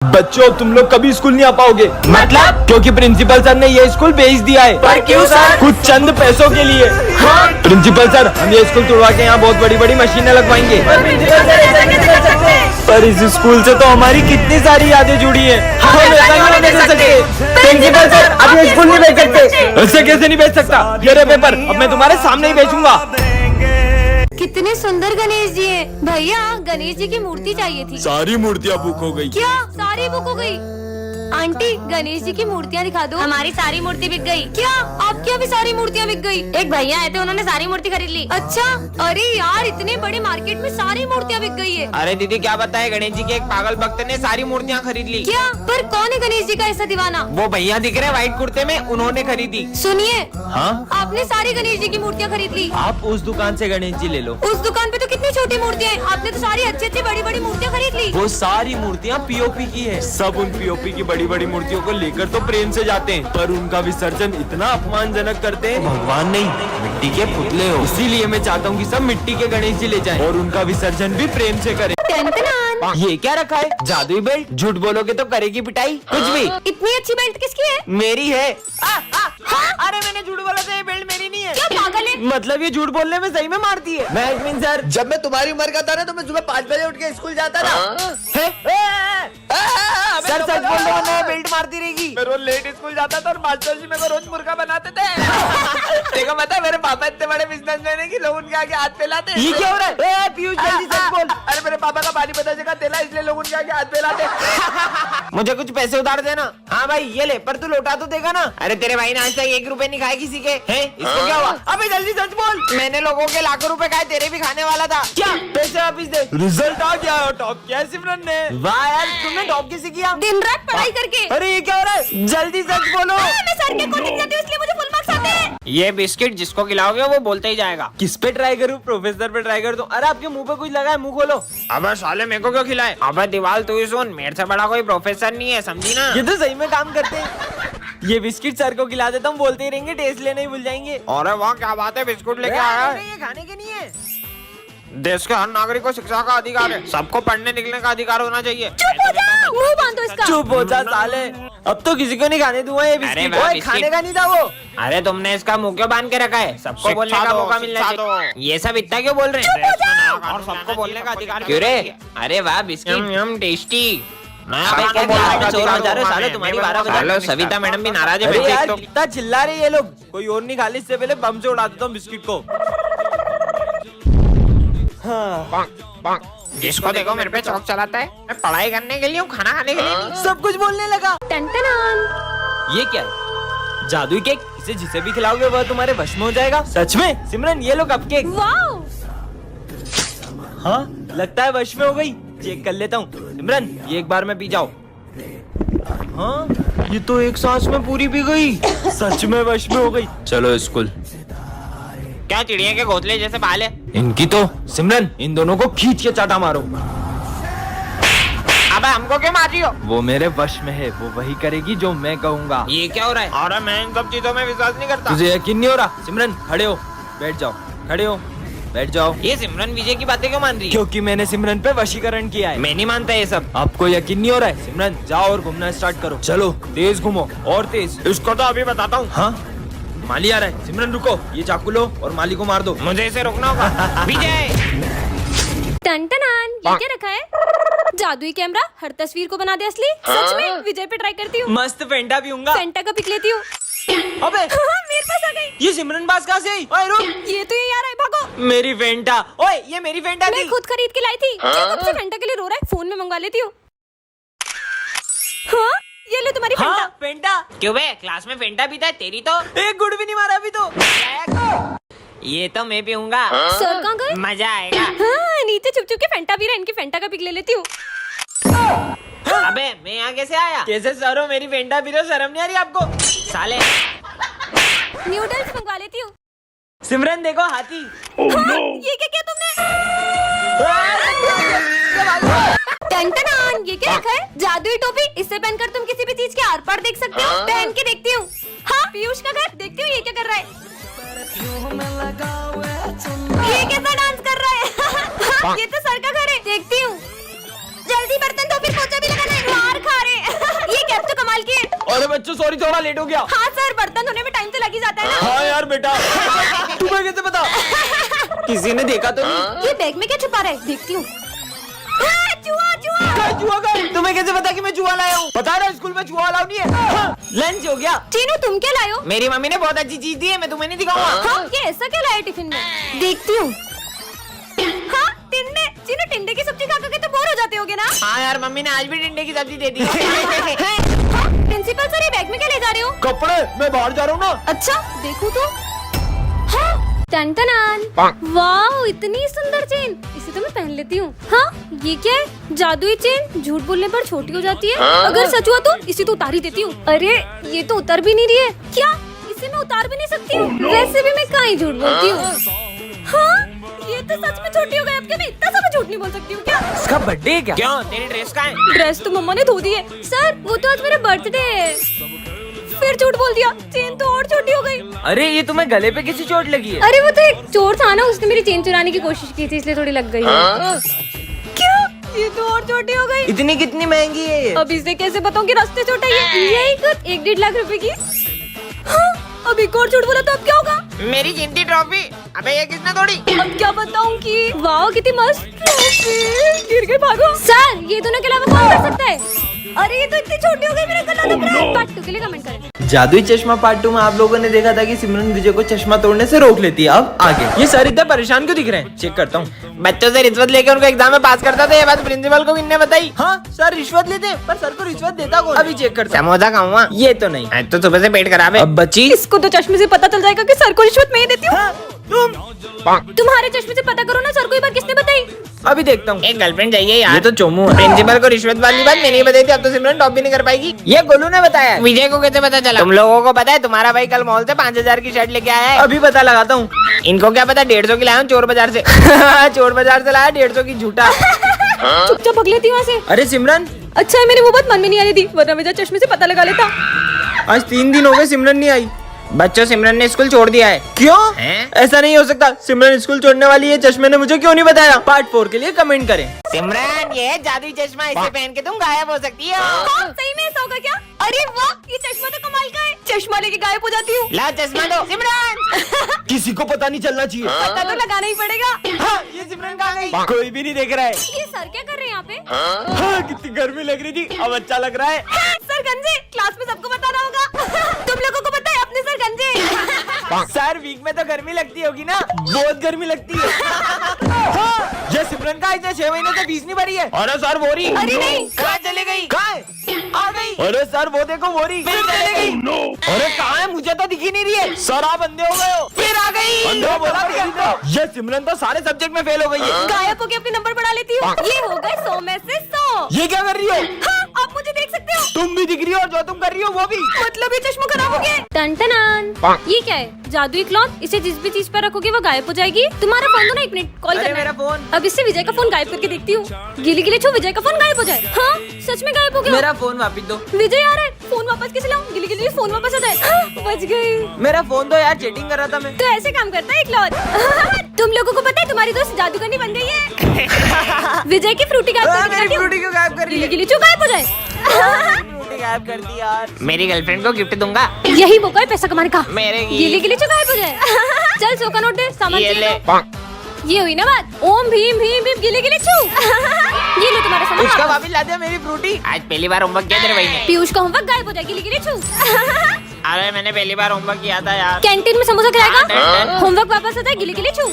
बच्चों तुम लोग कभी स्कूल नहीं आ पाओगे। मतलब? क्योंकि प्रिंसिपल सर ने ये स्कूल बेच दिया है। पर क्यों सर? कुछ चंद पैसों के लिए। हाँ? प्रिंसिपल सर हम ये स्कूल तोड़वा के यहाँ बहुत बड़ी बड़ी मशीनें लगवाएंगे। पर इस स्कूल से तो हमारी कितनी सारी यादें जुड़ी हैं। हम ऐसा नहीं होने दे सकते। प्रिंसिपल सर अब ये स्कूल नहीं बेच सकते। ऐसे कैसे नहीं बेच सकता? ये रहे पेपर, अब मैं तुम्हारे सामने ही बेचूंगा। कितने सुंदर गणेश जी हैं। भैया गणेश जी की मूर्ति चाहिए थी। सारी मूर्तियाँ बुक हो गई। क्या सारी बुक हो गई? आंटी गणेश जी की मूर्तियाँ दिखा दो। हमारी सारी मूर्ति बिक गई। क्या आपकी भी सारी मूर्तियाँ बिक गई? एक भैया आए थे उन्होंने सारी मूर्ति खरीद ली। अच्छा अरे यार इतने बड़े मार्केट में सारी मूर्तियाँ बिक गई है। अरे दीदी क्या बताए, गणेश जी के एक पागल भक्त ने सारी मूर्तियाँ खरीद ली। क्या? पर कौन है गणेश जी का ऐसा दीवाना? वो भैया दिख रहे व्हाइट कुर्ते में, उन्होंने खरीदी। सुनिए हाँ आपने सारी गणेश जी की मूर्तियाँ खरीद ली। आप उस दुकान से गणेश जी ले लो। उस दुकान पे तो कितनी छोटी मूर्तियाँ हैं। आपने तो सारी अच्छी अच्छी बड़ी बड़ी मूर्तियाँ खरीद ली। वो सारी मूर्तियाँ पीओपी की है। सब उन पीओपी की बड़ी बड़ी मूर्तियों को लेकर तो प्रेम से जाते हैं, पर उनका विसर्जन इतना अपमानजनक करते हैं। भगवान नहीं मिट्टी के पुतले हो। इसीलिए मैं चाहता हूँ कि सब मिट्टी के गणेश जी ले जाएं और उनका विसर्जन भी प्रेम से करें। टन-टन-टन। ये क्या रखा है? जादुई बेल्ट। झूठ बोलोगे तो करेगी पिटाई। कुछ भी। इतनी अच्छी बेल्ट किसकी है? मेरी है। अरे मैंने झूठ बोला था, ये बेल्ट मेरी नहीं है। क्या पागल है? मतलब ये झूठ बोलने में सही में मारती है। मैं सर जब मैं तुम्हारी उम्र का था ना तो मैं सुबह 5 बजे उठ के स्कूल जाता था। सर सच बोल रहा हूँ, मैं बेल्ट मारती रहेगी। मैं रोज लेट स्कूल जाता था और मास्टर जी मेरे को रोज मुर्गा बनाते थे। देखो पता है मेरे पापा इतने बड़े बिजनेसमैन है कि लोग उनके आगे हाथ फैलाते। ये क्या हो रहा है? पीयूष जल्दी सच बोल। अरे मेरे पापा का पानी पता जगह तेला इसलिए लोग उनके आगे हाथ फैलाते। मुझे कुछ पैसे उधार देना। हाँ भाई ये ले, पर तू लौटा तो देगा ना। अरे तेरे भाई ने आज तक 1 रुपए नहीं खाए किसी के। हैं? इसको क्या हुआ? अबे जल्दी सच बोल। मैंने लोगों के लाखों रुपए खाए, तेरे भी खाने वाला था। क्या? पैसे वापिस दे। रिजल्ट आ गया, टॉप किया सिमरन ने। वाह यार, तुमने टॉप कैसे किया? दिन रात पढ़ाई करके। अरे ये क्या हो रहा है? जल्दी सच बोलो। मैं सर के कोचिंग जाती हूँ इसलिए मुझे फुल मार्क्स आते हैं। ये बिस्किट जिसको खिलाओगे वो बोलते ही जाएगा। किस पे ट्राई करूँ? प्रोफेसर पे ट्राई कर दूं। अरे आपके मुंह पे कुछ लगा है, मुंह खोलो। अबे साले मेरे को क्यों खिलाए? अबे दीवाल तू ही सुन, मेरे से बड़ा कोई प्रोफेसर नहीं है, समझी ना? ये तो सही में काम करते हैं। ये बिस्किट सर को खिला देता हूँ, बोलते ही रहेंगे, टेस्ट लेने ही भूल जाएंगे। अरे वाह क्या बात है, बिस्कुट लेके आया है। ये खाने के नहीं है। देश के हर नागरिक को शिक्षा का अधिकार है, सबको पढ़ने लिखने का अधिकार होना चाहिए। चुप हो जा, मुंह बांधो इसका। चुप हो जा साले। अब तो किसी को नहीं खाने दूंगा ये बिस्किट। वाह, ओए, बिस्किट। खाने का नहीं था वो। अरे तुमने इसका मुंह क्यों बांध के रखा है? सबको बोलने का मौका मिलना चाहिए। ये सब इतना क्यों बोल रहे हैं? और सबको बोलने का अधिकार क्यों रे? अरे वाह बिस्किट यम टेस्टी। सविता मैडम भी नाराज है। अरे यार कितना चिल्ला रहे ये लोग। कोई और नहीं खा ले, इससे पहले बम से उड़ा देता हूँ बिस्किट को। हाँ। जिसको देखो मेरे पे चौक चलाता है। मैं पढ़ाई करने के लिए हूँ, खाना खाने के लिए नहीं। सब कुछ बोलने लगा। टन-टन-टन। ये क्या है? जादुई केक। इसे जिसे भी खिलाओगे वह तुम्हारे वश में हो जाएगा। सच में? सिमरन ये लो कप केक। वाओ। हाँ लगता है वश में हो गई। चेक कर लेता हूँ। सिमरन ये एक बार में पी जाओ। हाँ ये तो एक सांस में पूरी पी गई। सच में वश में हो गई। चलो स्कूल। क्या चिड़िया के घोंसले जैसे बाल है? इनकी तो। सिमरन इन दोनों को खींच के चाटा मारो। अबे हमको क्यों मार रही हो? वो मेरे वश में है, वो वही करेगी जो मैं कहूँगा। ये क्या हो रहा है? अरे मैं इन सब चीजों में विश्वास नहीं करता। तुझे यकीन नहीं हो रहा? सिमरन खड़े हो, बैठ जाओ। खड़े हो, बैठ जाओ। ये सिमरन विजय की बातें क्यों मान रही है? क्योंकि मैंने सिमरन पे वशीकरण किया है। मैं नहीं मानता ये सब। आपको यकीन नहीं हो रहा है? सिमरन जाओ और घूमना स्टार्ट करो। चलो तेज घूमो और तेज। इसको तो अभी बताता हूँ। हाँ माली आ रहा है। सिमरन रुको, ये चाकू लो और माली को मार दो। मुझे इसे रोकना होगा। विजय टन-टन-टन। ये क्या रखा है? जादुई कैमरा हर तस्वीर को बना दे असली। सच में विजय पे ट्राई करती हूँ। मस्त फेंटा पीऊंगा। फेंटा का पिक लेती हूँ। अबे मेरे पास आ गई। ये सिमरन पास कहाँ से आई? ओए रुक। ये तो ये आ रहा है, भागो। मेरी फेंटा। ओए ये मेरी फेंटा मैं थी। खुद खरीद के लाई थी। जो कब से फेंटा के लिए रो रहा है, फोन में मंगवा लेती हूँ। हाँ ये लो तुम्हारी फेंटा। हाँ फेंटा। क्यों बे, क्लास में फेंटा पीता है? तेरी तो एक गुड़ भी नहीं मारा अभी तो। ये तो मैं पीऊंगा। सर कहाँ गए? मजा आएगा। हाँ नीचे छुप छुप के फेंटा पी रहा है। इनकी फेंटा का पिक ले लेती हूँ। अबे मैं यहाँ कैसे आया? कैसे सर हो? मेरी फेंटा पी रहे हो, शर्म नहीं आ रही आपको? साले नूडल्स मंगवा लेती हूँ। सिमरन देखो हाथी। हाँ, ये क्या किया तुमने? टन-टन-टन। ये क्या रखा है? जादुई टोपी। इससे पहनकर तुम किसी भी चीज के आर पार देख सकते हो। पहन के देखती हूँ। हाँ पीयूष का घर। देखती हूँ ये क्या कर रहा है। ये कैसा डांस कर रहा है? ये तो सर का घर है। देखती हूँ। जल्दी बर्तन धो, फिर पोछा भी लगाना है। मार खा अरे बच्चों सॉरी, थोड़ा लेट हो गया। हाँ सर, बर्तन धोने में टाइम तो लग ही जाता है ना। हाँ यार बेटा, तुम्हें कैसे पता? किसी ने देखा तो नहीं? ये बैग में क्या छुपा रहा है? देखती हूँ। चूहा चूहा। क्या जुआ का? तुम्हें कैसे पता कि मैं जुआ लाया हूँ? पता है ना स्कूल में जुआ अलाउ नहीं है। हाँ, लंच हो गया। चीनू तुम क्या लाए हो? मेरी मम्मी ने बहुत अच्छी चीज दी है, मैं तुम्हें नहीं दिखाऊंगा। हाँ, ये ऐसा क्या लाया टिफिन में? देखती हूँ। हाँ, टिंडे। चीनू टिंडे की सब्जी खा के तो बोर हो जाते होगे ना? हाँ यार, मम्मी ने आज भी टिंडे की सब्जी दे दी है। हाँ, प्रिंसिपल सर ये बैग में क्या ले जा रहे हो? कपड़े, मैं बाहर जा रहा हूँ ना। अच्छा देखो तो। हाँ, टन-टनान। वाह, इतनी सुंदर चेन, इसे तो मैं पहन लेती हूँ। हाँ, ये क्या है? जादुई चेन झूठ बोलने पर छोटी हो जाती है। अगर सच हुआ तो इसे तो उतार ही देती हूँ। अरे ये तो उतर भी नहीं रही है। क्या इसे मैं उतार भी नहीं सकती हूँ? वैसे भी मैं कहाँ ही झूठ बोलती हूँ। हाँ, ये तो सच में छोटी हो गई। अब क्या मैं इतना सा भी झूठ नहीं बोल सकती हूँ क्या? इसका बर्थडे है क्या? क्यों, तेरी ड्रेस कहाँ है? ड्रेस तो मम्मा ने धो दी है। सर वो तो आज मेरा बर्थडे है। फिर झूठ बोल दिया, चेन तो और छोटी हो गई। अरे ये तुम्हें गले पे किसी चोट लगी है? अरे वो तो एक चोर था ना, उसने मेरी चेन चुराने की कोशिश की थी, इसलिए थोड़ी लग गई है। क्या? ये तो और छोटी हो गई। इतनी कितनी महंगी है ये? अब इसे कैसे बताऊं कि रास्ते छोटा है? यही कुछ 1-1.5 लाख रुपए की। हाँ, अब एक और झूठ बोला तो अब क्या होगा? मेरी गिनती ट्रॉफी। अबे ये किसने तोड़ी? अब क्या बताऊं कि वाह कितनी मस्त ट्रॉफी। गिर गई, भागो। सर ये दोनों के अलावा कौन कर सकता है? अरे ये तो इतनी छोटी हो गई, मेरा गला दब रहा है। पार्ट 2 के लिए कमेंट करें। जादुई चश्मा पार्ट 2 में आप लोगों ने देखा था कि सिमरन विजय को चश्मा तोड़ने से रोक लेती है। अब आगे। ये सर इतना परेशान क्यों दिख रहे हैं? चेक करता हूँ। बच्चों से रिश्वत लेके उनको एग्जाम में पास करता था, ये बात प्रिंसिपल को किसने बताई? हाँ सर रिश्वत लेते हैं, पर सर को रिश्वत देता कौन? अभी चेक करता हूँ। समोसा खाऊंगा। ये तो नहीं। आज तो सुबह से पेट खराब है। अब बची इसको तो चश्मे से पता चल जाएगा कि सर को रिश्वत मैं ही देती हूँ। तुम्हारे चश्मे से पता करो ना, सर को ये बात किसने बताई? अभी देखता हूँ। एक गर्लफ्रेंड चाहिए यार। ये तो चोमू है। प्रिंसिपल को रिश्वत वाली बात मैंने ही बताई थी, अब तो सिमरन टॉप भी नहीं कर पाएगी। ये गोलू ने बताया है। विजय को कैसे पता चला? तुम लोगों को पता है तुम्हारा भाई कल मॉल से 5000 की शर्ट लेके आया है। अभी पता लगाता हूँ। इनको क्या पता 150 की लाया हूँ चोर बाजार से। चोर बाजार से लाया 150 की झूठा। चुपचाप भग लेती हूँ वहाँ से। अरे सिमरन, अच्छा है मेरी वो बात मन में नहीं आ रही थी, वरना मैं चश्मे से पता लगा लेता। आज 3 दिन हो गए सिमरन नहीं आई। बच्चों, सिमरन ने स्कूल छोड़ दिया है। क्यों? हैं? ऐसा नहीं हो सकता। सिमरन स्कूल छोड़ने वाली है, चश्मे ने मुझे क्यों नहीं बताया? पार्ट 4 के लिए कमेंट करें। सिमरन ये है जादुई चश्मा, इसे पहन के तुम गायब हो सकती हो। हाँ, सही में ऐसा होगा क्या? अरे वाह, ये चश्मा तो कमाल का है। चश्मा लेके गायब हो जाती हूँ। ला चश्मा दो सिमरन। किसी को पता नहीं चलना चाहिए। पता तो लगाना ही पड़ेगा। हाँ, ये सिमरन कहाँ गई? कोई भी नहीं देख रहा है। ये सर क्या कर रहे हैं यहाँ पे? हाँ, कितनी गर्मी लग रही थी, अब अच्छा लग रहा है। सर गंजे, क्लास में सबको बताना होगा। तुम लोगों को पता है अपने सर गंजे। सर वीक में तो गर्मी लगती होगी ना? बहुत गर्मी लगती है। हाँ, ये सिमरन का इसने 6 महीने से फीस नहीं भरी है। अरे सर वो रही। अरे नहीं। कहाँ चली गई? कहाँ है? आ गई। अरे सर वो देखो वो रही। फिर चली गई। अरे कहाँ है? मुझे तो दिखी नहीं रही है। सर आप अंधे हो गए हो। फिर आ गई। अंधा बोला तेरी तो। ये सिमरन तो सारे सब्जेक्ट में फेल हो गई है। गायब होके अपने नंबर बढ़ा लेती हूँ। ये हो गए 100 में से 100। ये क्या कर रही हो? हाँ, आप मुझे देख सकते हो। तुम भी दिख रही हो और जो तुम कर रही हो वो भी। मतलब ये चश्मा खराब हो गया। टन-टनान। ये क्या है? जादुई क्लॉथ, इसे जिस भी चीज पर रखोगे वो गायब हो जाएगी। तुम्हारा फोन दो ना, 1 मिनट कॉल अरे करना मेरा है। फोन। अब इससे विजय का फोन गायब करके देखती हूँ। गिली गिली छू, विजय का फोन गायब हो जाए। हाँ, सच में गायब हो गया। मेरा फोन वापस दो। विजय आ रहा है, फोन वापस कैसे लाऊं? गिली गिली फोन वापस आ जाए। हाँ, बच गई। मेरा फोन दो यार, चैटिंग कर रहा था मैं। तो ऐसे काम करता है क्लॉथ। तुम लोगों को पता है तुम्हारी दोस्त जादूगरनी बन गई है। विजय की फ्रूटी गायब करके मेरी दिखाती हूँ। फ्रूटी क्यों गायब कर रही गिली है? गिली छू गायब हो जाए। फ्रूटी गायब कर दी यार। मेरी गर्लफ्रेंड को गिफ्ट दूंगा। यही मौका है पैसा कमाने का। मेरे गिली गिली छू गायब हो जाए। चल 100 का नोट दे, सामान ये चाहिए ले। तो। ये हुई ना बात। ओम भीम भीम भीम गिली गिली छू। ये लो तुम्हारा सामान उसका वापस। वापस ला दिया मेरी फ्रूटी। आज पहली बार होमवर्क किया तेरे भाई ने। पीयूष का होमवर्क गायब हो जाए, गिली गिली छू। अरे मैंने पहली बार होमवर्क किया था यार। कैंटीन में समोसा खिलाएगा। हाँ। होमवर्क वापस आता है, गिली गिली छू।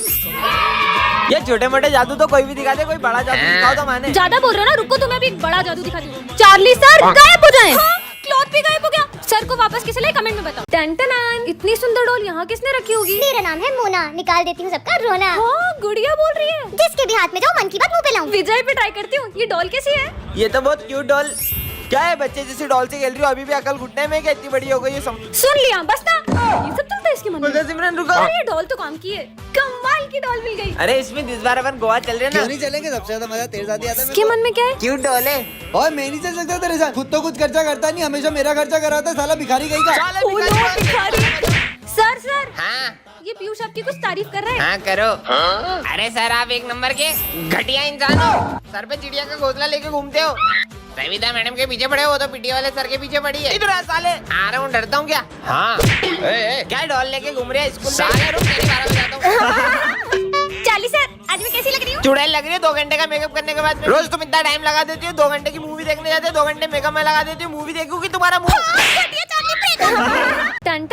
ये छोटे मोटे जादू तो कोई भी दिखा दे, कोई बड़ा जादू दिखाओ तो माने। ज्यादा बोल रहे हो ना, रुको तुम्हें अभी एक बड़ा जादू दिखा दूं। चार्ली सर गायब हो जाए। क्लॉथ भी गायब हो गया। सर को वापस किसे लाए कमेंट में बताओ। टन-टनान। इतनी सुंदर डॉल यहाँ किसने रखी होगी? मेरा नाम है मोना, निकाल देती हूँ सबका रोना। हाँ, गुड़िया बोल रही है। जिसके भी हाथ में जाओ मन की बात मुंह पे लाऊं। विजय पे ट्राई करती हूँ। ये डॉल कैसी है? ये तो बहुत क्यूट डॉल। क्या है बच्चे जैसे डॉल से खेल रही हो? अभी भी अकल घुटने में क्या इतनी बड़ी हो गई है? सुन लिया बस ना। ये सब चलता है इसके मन में। सिमरन रुको। अरे ये डॉल तो काम की है। कमाल की डॉल मिल गई। अरे इसमें इस बार अपन गोवा चल रहे हैं क्यों ना? नहीं चलेंगे? सबसे ज्यादा मजा तेरे साथ ही आता है इसके मन में क्या है? क्यूट डॉल है। और मैं नहीं चल सकता तेरे साथ। खुद तो कुछ खर्चा करता नहीं, हमेशा मेरा खर्चा कराता है। साला भिखारी गई का। चल ओ नो, भिखारी। सर सर, हाँ ये पीयूष आपकी कुछ तारीफ कर रहा है। हाँ करो। अरे सर आप एक नंबर के घटिया इंसान हो। सर पे चिड़िया का घोंसला लेके घूमते हो। सविता मैडम के पीछे पड़े, वो तो पीटी वाले सर के पीछे पड़ी है। इधर आ साले। आ रहा हूँ, डरता हूँ क्या? हाँ क्या डॉल लेके घूम रहे हैं स्कूल में? साले रुक, तेरी 12 बजाता हूँ। चार्ली सर, आज मैं कैसी लग रही हूँ? चुड़ैल लग रही है 2 घंटे का मेकअप करने के बाद। रोज तुम इतना टाइम लगा देती हो, 2 घंटे की मूवी देखने जाते हो, 2 घंटे मेकअप में लगा देती हो। मूवी देखूंगी तुम्हारा मुंह। टन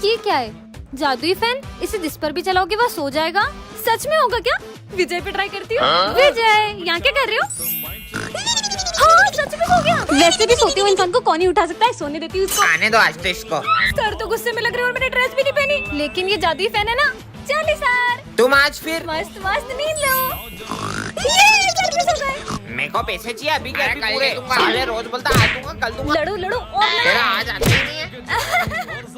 ये क्या है? जादुई फैन? इसे जिस पर भी चलाओगे वह सो जाएगा। सच में होगा क्या? विजय पे ट्राई करती हूँ। विजय, यहाँ क्या कर रहे हो? हाँ, सच में हो गया। वैसे भी सोते हुए इंसान को कौन ही उठा सकता है? सोने देती हूँ इसको। आने दो आज तो इसको। सर तो गुस्से में लग रहे हो और मैंने ड्रेस भी नहीं पहनी। लेकिन ये जादुई फैन है ना। चलिए सर, तुम आज फिर मस्त मस्त नींद लो। ये सर भी सो गए। मेरे को पैसे चाहिए अभी के अभी पूरे। साले रोज बोलता आज दूंगा कल दूंगा। लड़ो लड़ो और तेरा आज आता ही नहीं है।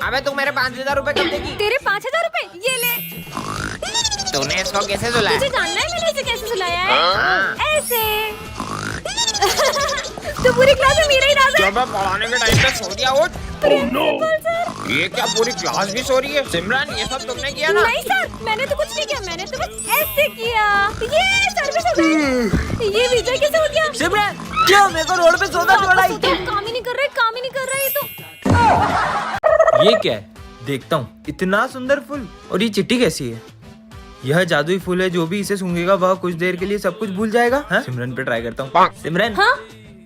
अबे तू मेरे 5,000 रुपए कब देगी? तेरे 5,000 रुपए ये ले। तूने इसको कैसे सुलाया? तुझे जानना है मैंने इसे कैसे सुलाया है? हाँ। ऐसे। तो पूरी क्लास में मेरा ही राज है। जब मैं पढ़ाने के टाइम पे सो दिया उठ। Principal sir. ये क्या पूरी क्लास भी सो रही है? सिमरन ये सब तुमने किया ना? नहीं सर, मैंने तो कुछ नहीं किया। मैंने तो बस ऐसे किया। ये सर भी सो गए। ये विजय कैसे हो गया? सिमरन क्यों मेरे को रोड पे सोता छोड़ा? काम ही नहीं कर रहा है, काम ही नहीं कर रहा है ये तो। ये क्या है? देखता हूँ। इतना सुंदर फूल, और ये चिट्ठी कैसी है? यह जादुई फूल है, जो भी इसे सूंघेगा वह कुछ देर के लिए सब कुछ भूल जाएगा। हाँ? सिमरन पे ट्राई करता हूँ। सिमरन, हाँ?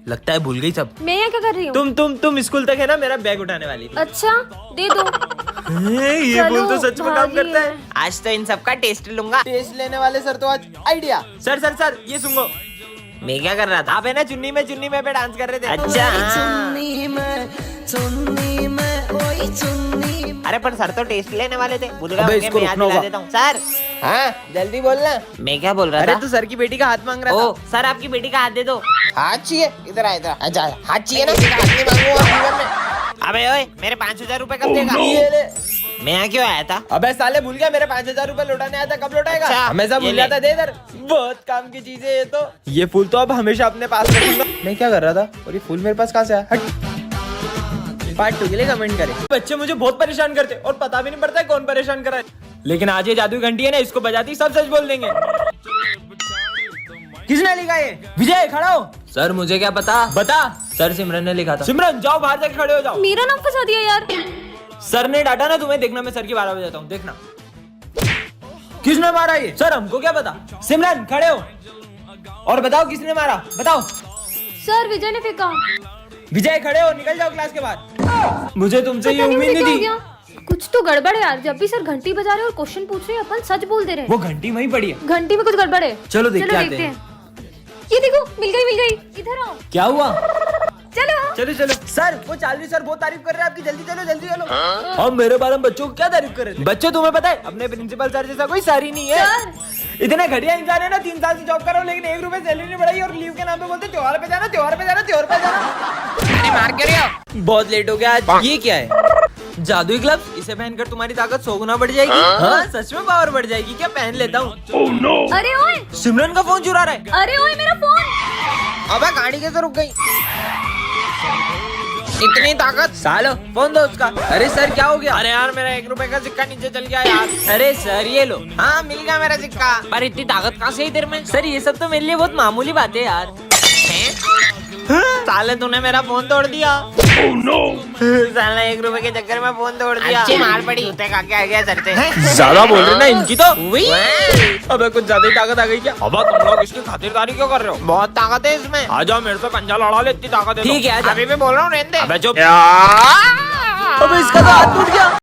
लगता है भूल गई सब। मैं यहाँ क्या कर रही हूँ? तुम स्कूल तक है ना मेरा बैग उठाने वाली थी। अच्छा, दे दो। ये फूल तो सच में काम करता है। आज तो इन सबका टेस्ट लूंगा। टेस्ट लेने वाले सर तो आज आइडिया। सर ये सुनो। मैं क्या कर रहा था? आप है ना चुन्नी में पे डांस कर रहे थे। अच्छा अरे पर सर तो टेस्ट लेने वाले थे। भूल अबे, गया, इसको मैं याद रुकना दिला होगा। देता हूँ। सर हाँ जल्दी बोलना। मैं क्या बोल रहा अरे था? तू सर की बेटी का हाथ मांग रहा ओ सर आपकी बेटी का हाथ दे दो। हाथ चाहिए? इधर आ इधर आ। जा, हाथ चाहिए ना? हाथ नहीं मांगूंगा जीवन में। अबे ओए मेरे 5,000 रुपए कब देगा? ये ले। मैं यहाँ क्यों आया था? अबे साले भूल गया, मेरे 5,000 रुपए लौटाने आया था। कब लौटाएगा? अच्छा, हमेशा ये भूल ले। जाता। दे इधर। बहुत काम की चीज है ये तो। ये फूल तो अब हमेशा अपने पास रखूंगा। मैं क्या कर रहा था और ये फूल मेरे पास कहाँ से आया? हट। पार्ट 2 के लिए कमेंट करें। बच्चे मुझे बहुत परेशान करते और पता भी नहीं पड़ता है कौन परेशान कर रहा है। लेकिन आज ये जादुई घंटी है ना, इसको बजाती सब सच बोल देंगे। किसने लिखा ये? विजय खड़ा हो। सर मुझे क्या पता। बता। सर सिमरन ने लिखा था। सिमरन जाओ बाहर जाके खड़े हो जाओ। मेरा नाम फंसा दिया यार। सर ने डांटा ना तुम्हें। देखना मैं सर की 12 बजाता हूँ, देखना। किसने मारा ये? सर हमको क्या पता। सिमरन खड़े हो और बताओ किसने मारा, बताओ। सर विजय ने फेंका। विजय खड़े हो, निकल जाओ क्लास के बाद। मुझे तुमसे ये पता नहीं उम्मीद मुझे नहीं क्या थी। हो गया। कुछ तो गड़बड़ है यार। जब भी सर घंटी बजा रहे और क्वेश्चन पूछ रहे हैं, अपन सच बोल दे रहे हैं। वो घंटी वहीं पड़ी है। घंटी में कुछ गड़बड़ है। चलो देख के आते हैं। ये देखो, मिल गई। इधर आओ। क्या हुआ? चलो। चलो। सर वो चार्ली सर बहुत तारीफ कर रहे हैं आपकी। जल्दी चलो। हम मेरे बारे में बच्चों को क्या तारीफ कर रहे थे? बच्चों तुम्हें पता है अपने प्रिंसिपल सर जैसा कोई सर ही नहीं है। सर। इतने घटिया इंसान है ना। 3 साल से जॉब कर रहा हूँ लेकिन 1 रुपए सैलरी नहीं बढ़ाई और लीव के नाम पे बोलते त्योहार पे जाना। अरे मार क्यों रहे हो? बहुत लेट हो गया आज। ये क्या है? जादुई ग्लव्स। इसे पहनकर तुम्हारी ताकत 100 गुना बढ़ जाएगी। हाँ सच में पावर बढ़ जाएगी क्या? पहन लेता हूँ। अरे ओए। सिमरन का फोन चुरा रहा है। अरे ओए मेरा फोन। अबे गाड़ी कैसे रुक गई? इतनी ताकत? सालो फोन दो उसका। अरे सर क्या हो गया? अरे यार मेरा 1 रुपए का सिक्का नीचे चल गया यार। अरे सर ये लो। हाँ मिल गया मेरा सिक्का। पर इतनी ताकत कहाँ से इधर में? सर ये सब तो मेरे लिए बहुत मामूली बात है यार। साले तूने मेरा फोन तोड़ दिया। साला 1 रुपए के चक्कर में फोन तोड़ दिया। अच्छी मार पड़ी। जूते खा के आ गया सर से। ज्यादा बोल रहे ना इनकी तो। अबे कुछ ज्यादा ही ताकत आ गई क्या? अब तुम लोग इसकी खातिरदारी क्यों कर रहे हो? बहुत ताकत है इसमें। आ जाओ मेरे से पंजा लड़ा ले, इतनी ताकत है। ठीक है, आजा। अभी भी बोल रहा हूँ रहने दे। अबे चुप। यार। अबे इसका तो हाथ टूट गया।